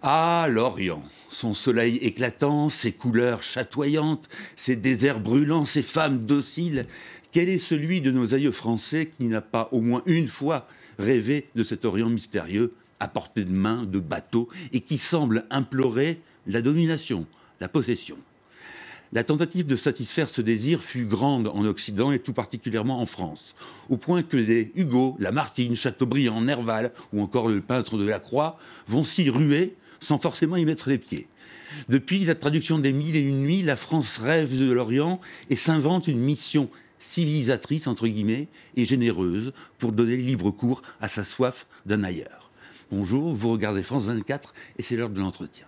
Ah, l'Orient, son soleil éclatant, ses couleurs chatoyantes, ses déserts brûlants, ses femmes dociles. Quel est celui de nos aïeux français qui n'a pas au moins une fois rêvé de cet Orient mystérieux, à portée de main, de bateau, et qui semble implorer la domination, la possession? La tentative de satisfaire ce désir fut grande en Occident et tout particulièrement en France, au point que les Hugo, Lamartine, Chateaubriand, Nerval ou encore le peintre de la Croix vont s'y ruer sans forcément y mettre les pieds. Depuis la traduction des Mille et une nuits, la France rêve de l'Orient et s'invente une mission civilisatrice, entre guillemets, et généreuse pour donner libre cours à sa soif d'un ailleurs. Bonjour, vous regardez France 24 et c'est l'heure de l'entretien.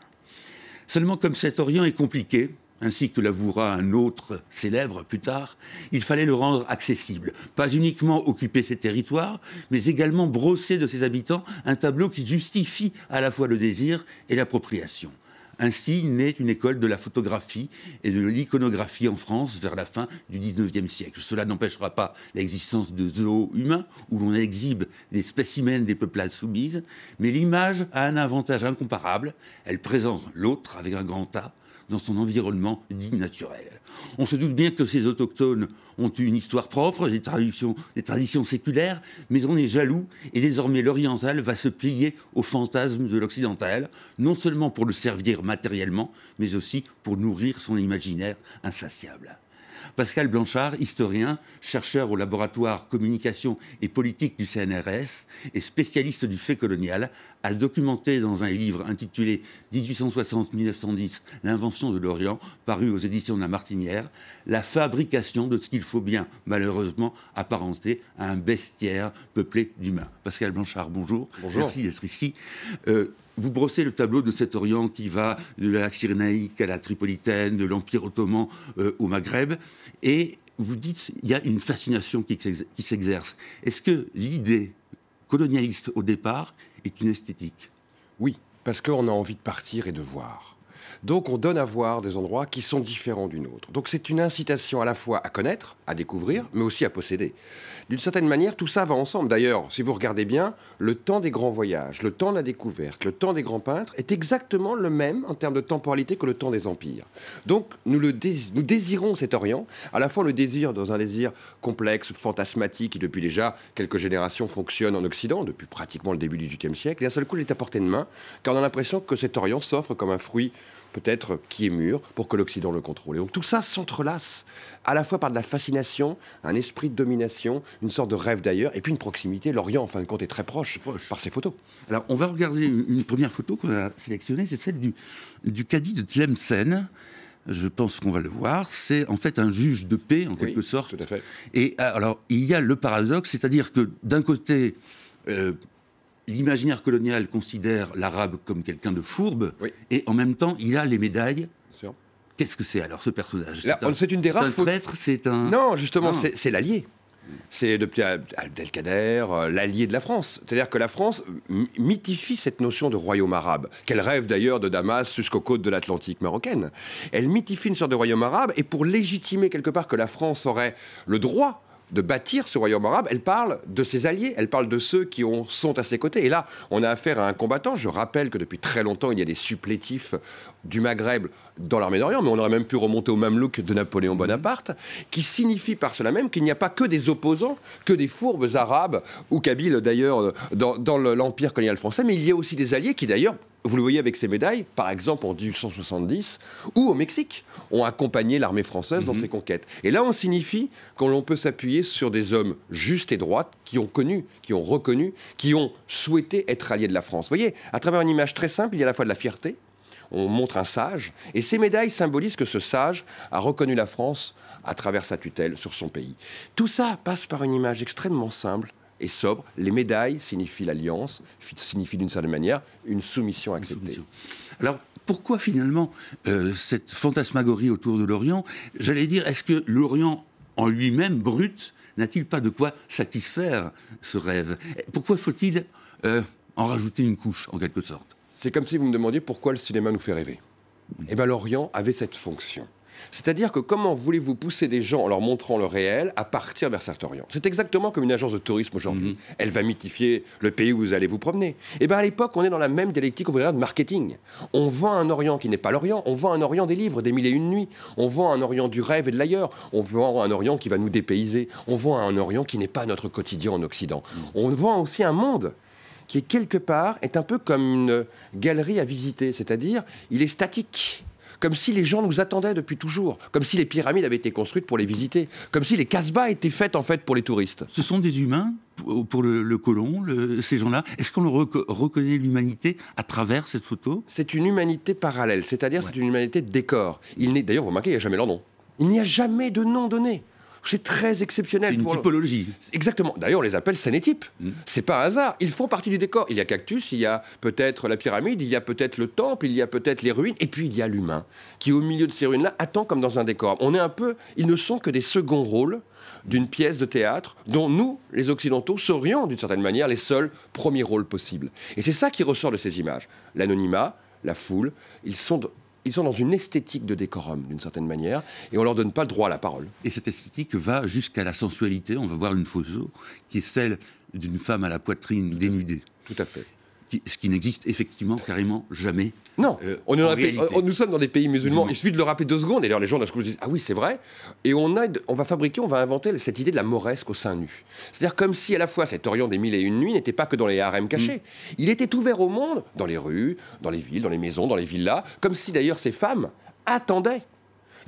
Seulement, comme cet Orient est compliqué, ainsi que l'avouera un autre célèbre plus tard, il fallait le rendre accessible. Pas uniquement occuper ses territoires, mais également brosser de ses habitants un tableau qui justifie à la fois le désir et l'appropriation. Ainsi naît une école de la photographie et de l'iconographie en France vers la fin du XIXe siècle. Cela n'empêchera pas l'existence de zoos humains où l'on exhibe des spécimens des peuplades soumises, mais l'image a un avantage incomparable. Elle présente l'autre avec un grand A dans son environnement dit naturel. On se doute bien que ces autochtones ont une histoire propre, des traditions séculaires, mais on est jaloux et désormais l'oriental va se plier au fantasme de l'occidental, non seulement pour le servir matériellement, mais aussi pour nourrir son imaginaire insatiable. Pascal Blanchard, historien, chercheur au laboratoire communication et politique du CNRS et spécialiste du fait colonial, a documenté dans un livre intitulé 1860-1910, l'invention de l'Orient, paru aux éditions de La Martinière, la fabrication de ce qu'il faut bien, malheureusement, apparenter à un bestiaire peuplé d'humains. Pascal Blanchard, bonjour. Bonjour. Merci d'être ici. Vous brossez le tableau de cet Orient qui va de la Cyrénaïque à la Tripolitaine, de l'Empire ottoman au Maghreb, et vous dites qu'il y a une fascination qui s'exerce. Est-ce que l'idée colonialiste au départ est une esthétique? Oui, parce qu'on a envie de partir et de voir. Donc on donne à voir des endroits qui sont différents d'une autre. Donc c'est une incitation à la fois à connaître, à découvrir, mais aussi à posséder. D'une certaine manière, tout ça va ensemble. D'ailleurs, si vous regardez bien, le temps des grands voyages, le temps de la découverte, le temps des grands peintres est exactement le même en termes de temporalité que le temps des empires. Donc nous désirons cet Orient, à la fois le désir dans un désir complexe, fantasmatique, qui depuis déjà quelques générations fonctionne en Occident, depuis pratiquement le début du XVIIIe siècle, et d'un seul coup il est à portée de main, car on a l'impression que cet Orient s'offre comme un fruit peut-être qui est mûr pour que l'Occident le contrôle. Et donc tout ça s'entrelace à la fois par de la fascination, un esprit de domination, une sorte de rêve d'ailleurs, et puis une proximité. L'Orient, en fin de compte, est très proche par ses photos. Alors, on va regarder une première photo qu'on a sélectionnée, c'est celle du cadi de Tlemcen. Je pense qu'on va le voir. C'est en fait un juge de paix, en quelque sorte. Tout à fait. Et alors, il y a le paradoxe, c'est-à-dire que d'un côté, l'imaginaire colonial considère l'arabe comme quelqu'un de fourbe, et en même temps, il a les médailles. Qu'est-ce que c'est alors, ce personnage? C'est une des rares. C'est un traître, c'est un... Non, justement, c'est l'allié. C'est depuis Abdelkader, l'allié de la France. C'est-à-dire que la France mythifie cette notion de royaume arabe, qu'elle rêve d'ailleurs de Damas jusqu'aux côtes de l'Atlantique marocaine. Elle mythifie une sorte de royaume arabe, et pour légitimer quelque part que la France aurait le droit de bâtir ce royaume arabe, elle parle de ses alliés, elle parle de ceux qui sont à ses côtés. Et là, on a affaire à un combattant. Je rappelle que depuis très longtemps, il y a des supplétifs du Maghreb dans l'armée d'Orient, mais on aurait même pu remonter au Mamelouk de Napoléon Bonaparte, qui signifie par cela même qu'il n'y a pas que des opposants, que des fourbes arabes, ou kabyles d'ailleurs, dans l'empire colonial français, mais il y a aussi des alliés qui d'ailleurs, vous le voyez avec ces médailles, par exemple en 1870, ou au Mexique, ont accompagné l'armée française dans ses conquêtes. Et là, on signifie qu'on peut s'appuyer sur des hommes justes et droits qui ont connu, qui ont reconnu, qui ont souhaité être alliés de la France. Vous voyez, à travers une image très simple, il y a à la fois de la fierté, on montre un sage, et ces médailles symbolisent que ce sage a reconnu la France à travers sa tutelle sur son pays. Tout ça passe par une image extrêmement simple et sobre. Les médailles signifient l'alliance, signifient d'une certaine manière une soumission acceptée. Alors, pourquoi finalement cette fantasmagorie autour de l'Orient? J'allais dire, est-ce que l'Orient en lui-même, brut, n'a-t-il pas de quoi satisfaire ce rêve? Pourquoi faut-il en rajouter une couche, en quelque sorte? C'est comme si vous me demandiez pourquoi le cinéma nous fait rêver. Eh bien, l'Orient avait cette fonction. C'est-à-dire que comment voulez-vous pousser des gens en leur montrant le réel à partir vers cet Orient? C'est exactement comme une agence de tourisme aujourd'hui. Elle va mythifier le pays où vous allez vous promener. Et bien à l'époque, on est dans la même dialectique, on va dire, de marketing. On vend un Orient qui n'est pas l'Orient, on vend un Orient des livres, des mille et une nuits. On vend un Orient du rêve et de l'ailleurs. On vend un Orient qui va nous dépayser. On vend un Orient qui n'est pas notre quotidien en Occident. On vend aussi un monde qui, quelque part, est un peu comme une galerie à visiter. C'est-à-dire, il est statique. Comme si les gens nous attendaient depuis toujours, comme si les pyramides avaient été construites pour les visiter, comme si les Casbahs étaient faites en fait pour les touristes. Ce sont des humains pour le colon, ces gens-là. Est-ce qu'on reconnaît l'humanité à travers cette photo? C'est une humanité parallèle, c'est-à-dire c'est une humanité de décor. D'ailleurs, vous remarquez, il n'y a jamais leur nom. Il n'y a jamais de nom donné. C'est très exceptionnel. C'est une typologie. Exactement. D'ailleurs, on les appelle sénétypes. C'est pas un hasard. Ils font partie du décor. Il y a Cactus, il y a peut-être la pyramide, il y a peut-être le temple, il y a peut-être les ruines, et puis il y a l'humain qui, au milieu de ces ruines-là, attend comme dans un décor. Ils ne sont que des seconds rôles d'une pièce de théâtre dont nous, les Occidentaux, serions d'une certaine manière les seuls premiers rôles possibles. Et c'est ça qui ressort de ces images. L'anonymat, la foule, ils sont dans une esthétique de décorum, d'une certaine manière, et on ne leur donne pas le droit à la parole. Et cette esthétique va jusqu'à la sensualité. On va voir une photo qui est celle d'une femme à la poitrine dénudée. Tout à fait. Ce qui n'existe effectivement carrément jamais. Non, nous sommes dans des pays musulmans. Il suffit de le rappeler 2 secondes. Et d'ailleurs, les gens d'un coup disent « Ah oui, c'est vrai ». Et on va inventer cette idée de la mauresque au sein nu. C'est-à-dire comme si à la fois cet Orient des mille et une nuits n'était pas que dans les harems cachés. Il était ouvert au monde, dans les rues, dans les villes, dans les maisons, dans les villas. Comme si d'ailleurs ces femmes attendaient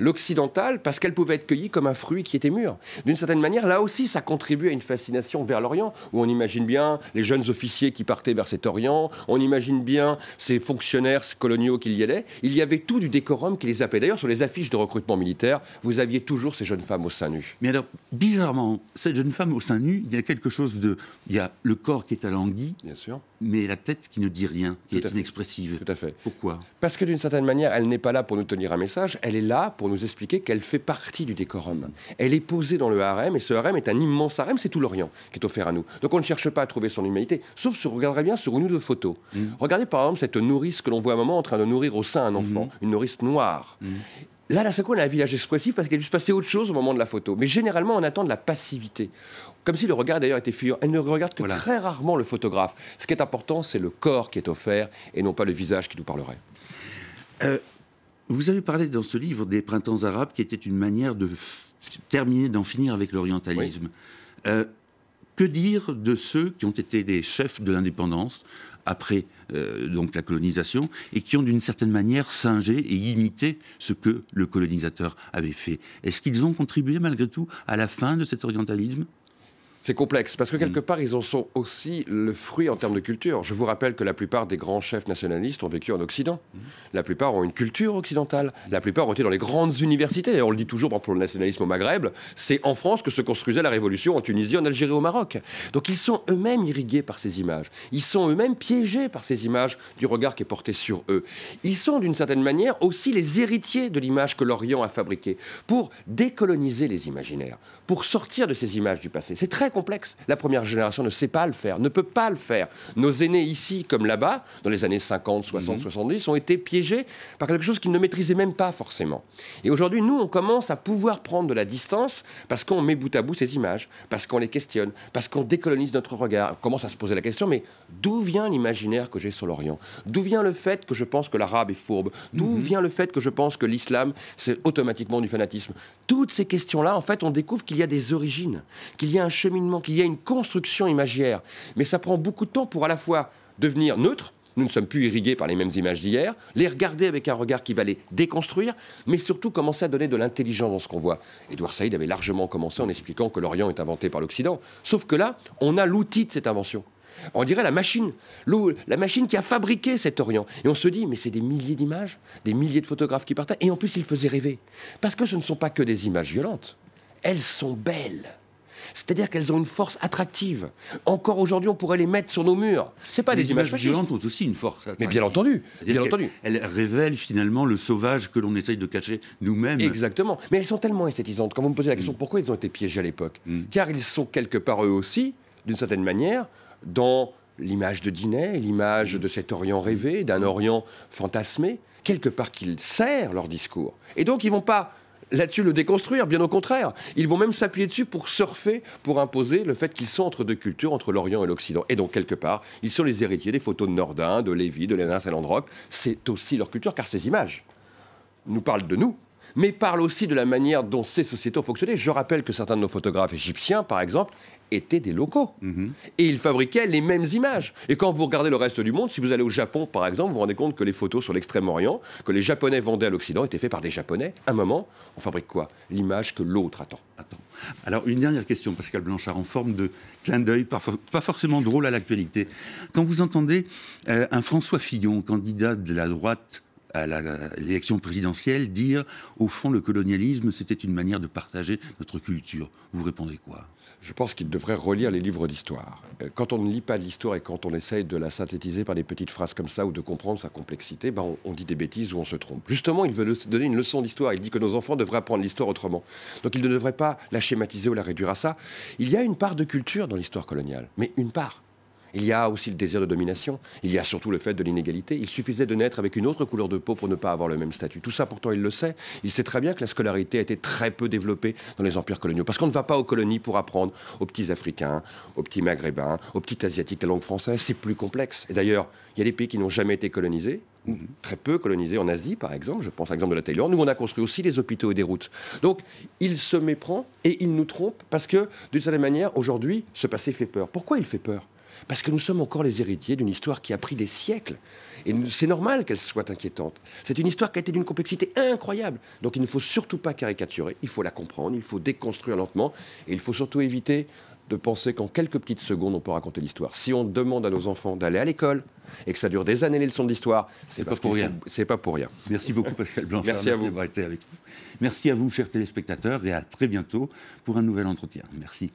l'occidental parce qu'elle pouvait être cueillie comme un fruit qui était mûr. D'une certaine manière, là aussi, ça contribue à une fascination vers l'Orient, où on imagine bien les jeunes officiers qui partaient vers cet Orient, on imagine bien ces fonctionnaires coloniaux qu'il y allait. Il y avait tout du décorum qui les appelait. D'ailleurs, sur les affiches de recrutement militaire, vous aviez toujours ces jeunes femmes au sein nu. Mais alors, bizarrement, cette jeune femme au sein nu, il y a quelque chose de... Il y a le corps qui est alangui, bien sûr, mais la tête qui ne dit rien, qui est inexpressive. Tout à fait. Pourquoi? Parce que d'une certaine manière, elle n'est pas là pour nous tenir un message, elle est là pour nous expliquer qu'elle fait partie du décorum. Elle est posée dans le harem, et ce harem est un immense harem, c'est tout l'Orient qui est offert à nous. Donc on ne cherche pas à trouver son humanité, sauf si vous regarderez bien sur une ou deux photos. Regardez par exemple cette nourrice que l'on voit à un moment en train de nourrir au sein un enfant, une nourrice noire. Là, d'un seul coup, on a un village expressif parce qu'il a dû se passer autre chose au moment de la photo. Mais généralement, on attend de la passivité. Comme si le regard, d'ailleurs, était fuyant. Elle ne regarde que très rarement le photographe. Ce qui est important, c'est le corps qui est offert et non pas le visage qui nous parlerait. Vous avez parlé dans ce livre des printemps arabes qui était une manière de terminer, d'en finir avec l'orientalisme. Que dire de ceux qui ont été des chefs de l'indépendance après donc la colonisation et qui ont d'une certaine manière singé et imité ce que le colonisateur avait fait? Est-ce qu'ils ont contribué malgré tout à la fin de cet orientalisme? C'est complexe, parce que quelque part, ils en sont aussi le fruit en termes de culture. Je vous rappelle que la plupart des grands chefs nationalistes ont vécu en Occident. La plupart ont une culture occidentale. La plupart ont été dans les grandes universités. Et on le dit toujours, pour le nationalisme au Maghreb, c'est en France que se construisait la révolution, en Tunisie, en Algérie, au Maroc. Donc ils sont eux-mêmes irrigués par ces images. Ils sont eux-mêmes piégés par ces images du regard qui est porté sur eux. Ils sont d'une certaine manière aussi les héritiers de l'image que l'Orient a fabriquée pour décoloniser les imaginaires, pour sortir de ces images du passé. C'est très complexe. La première génération ne sait pas le faire, ne peut pas le faire. Nos aînés ici, comme là-bas, dans les années 50, 60, 70, ont été piégés par quelque chose qu'ils ne maîtrisaient même pas forcément. Et aujourd'hui, nous, on commence à pouvoir prendre de la distance parce qu'on met bout à bout ces images, parce qu'on les questionne, parce qu'on décolonise notre regard. On commence à se poser la question, mais d'où vient l'imaginaire que j'ai sur l'Orient? D'où vient le fait que je pense que l'arabe est fourbe? D'où vient le fait que je pense que l'islam, c'est automatiquement du fanatisme? Toutes ces questions-là, en fait, on découvre qu'il y a des origines, qu'il y a un cheminement, qu'il y a une construction imaginaire. Mais ça prend beaucoup de temps pour à la fois devenir neutre, nous ne sommes plus irrigués par les mêmes images d'hier, les regarder avec un regard qui va les déconstruire, mais surtout commencer à donner de l'intelligence dans ce qu'on voit. Édouard Saïd avait largement commencé en expliquant que l'Orient est inventé par l'Occident. Sauf que là, on a l'outil de cette invention. On dirait la machine qui a fabriqué cet Orient. Et on se dit, mais c'est des milliers d'images, des milliers de photographes qui partagent. Et en plus, ils faisaient rêver. Parce que ce ne sont pas que des images violentes. Elles sont belles. C'est-à-dire qu'elles ont une force attractive. Encore aujourd'hui, on pourrait les mettre sur nos murs. C'est pas des images violentes ont aussi une force attractive. Mais bien entendu, bien entendu. Elles révèlent finalement le sauvage que l'on essaye de cacher nous-mêmes. Exactement. Mais elles sont tellement esthétisantes. Quand vous me posez la question, pourquoi ils ont été piégés à l'époque? Car ils sont quelque part eux aussi, d'une certaine manière, dans l'image de Dinet, l'image de cet Orient rêvé, d'un Orient fantasmé, quelque part qu'ils serrent leur discours. Et donc ils vont pas là-dessus le déconstruire, bien au contraire. Ils vont même s'appuyer dessus pour surfer, pour imposer le fait qu'ils sont entre deux cultures, entre l'Orient et l'Occident. Et donc, quelque part, ils sont les héritiers des photos de Nordin, de Lévy, de Lennart et Landrock. C'est aussi leur culture, car ces images nous parlent de nous, mais parlent aussi de la manière dont ces sociétés ont fonctionné. Je rappelle que certains de nos photographes égyptiens, par exemple, étaient des locaux. Et ils fabriquaient les mêmes images. Et quand vous regardez le reste du monde, si vous allez au Japon, par exemple, vous vous rendez compte que les photos sur l'Extrême-Orient, que les Japonais vendaient à l'Occident, étaient faites par des Japonais. À un moment, on fabrique quoi? L'image que l'autre attend. Alors, une dernière question, Pascal Blanchard, en forme de clin d'œil, pas forcément drôle à l'actualité. Quand vous entendez un François Fillon, candidat de la droite à l'élection présidentielle, dire au fond le colonialisme c'était une manière de partager notre culture, vous répondez quoi? Je pense qu'il devrait relire les livres d'histoire. Quand on ne lit pas l'histoire et quand on essaye de la synthétiser par des petites phrases comme ça ou de comprendre sa complexité, on dit des bêtises ou on se trompe. Justement, il veut donner une leçon d'histoire. Il dit que nos enfants devraient apprendre l'histoire autrement. Donc il ne devrait pas la schématiser ou la réduire à ça. Il y a une part de culture dans l'histoire coloniale, mais une part. Il y a aussi le désir de domination. Il y a surtout le fait de l'inégalité. Il suffisait de naître avec une autre couleur de peau pour ne pas avoir le même statut. Tout ça, pourtant, il le sait. Il sait très bien que la scolarité a été très peu développée dans les empires coloniaux. Parce qu'on ne va pas aux colonies pour apprendre aux petits Africains, aux petits Maghrébins, aux petits Asiatiques la langue française. C'est plus complexe. Et d'ailleurs, il y a des pays qui n'ont jamais été colonisés, ou très peu colonisés en Asie, par exemple. Je pense à l'exemple de la Thaïlande. Nous, on a construit aussi des hôpitaux et des routes. Donc, il se méprend et il nous trompe parce que, d'une certaine manière, aujourd'hui, ce passé fait peur. Pourquoi il fait peur ? Parce que nous sommes encore les héritiers d'une histoire qui a pris des siècles. Et c'est normal qu'elle soit inquiétante. C'est une histoire qui a été d'une complexité incroyable. Donc il ne faut surtout pas caricaturer, il faut la comprendre, il faut déconstruire lentement. Et il faut surtout éviter de penser qu'en quelques petites secondes, on peut raconter l'histoire. Si on demande à nos enfants d'aller à l'école et que ça dure des années les leçons d'histoire, c'est pas pour rien. C'est pas pour rien. Merci beaucoup Pascal Blanchard. Merci à vous d'avoir été avec nous. Merci à vous, chers téléspectateurs, et à très bientôt pour un nouvel entretien. Merci.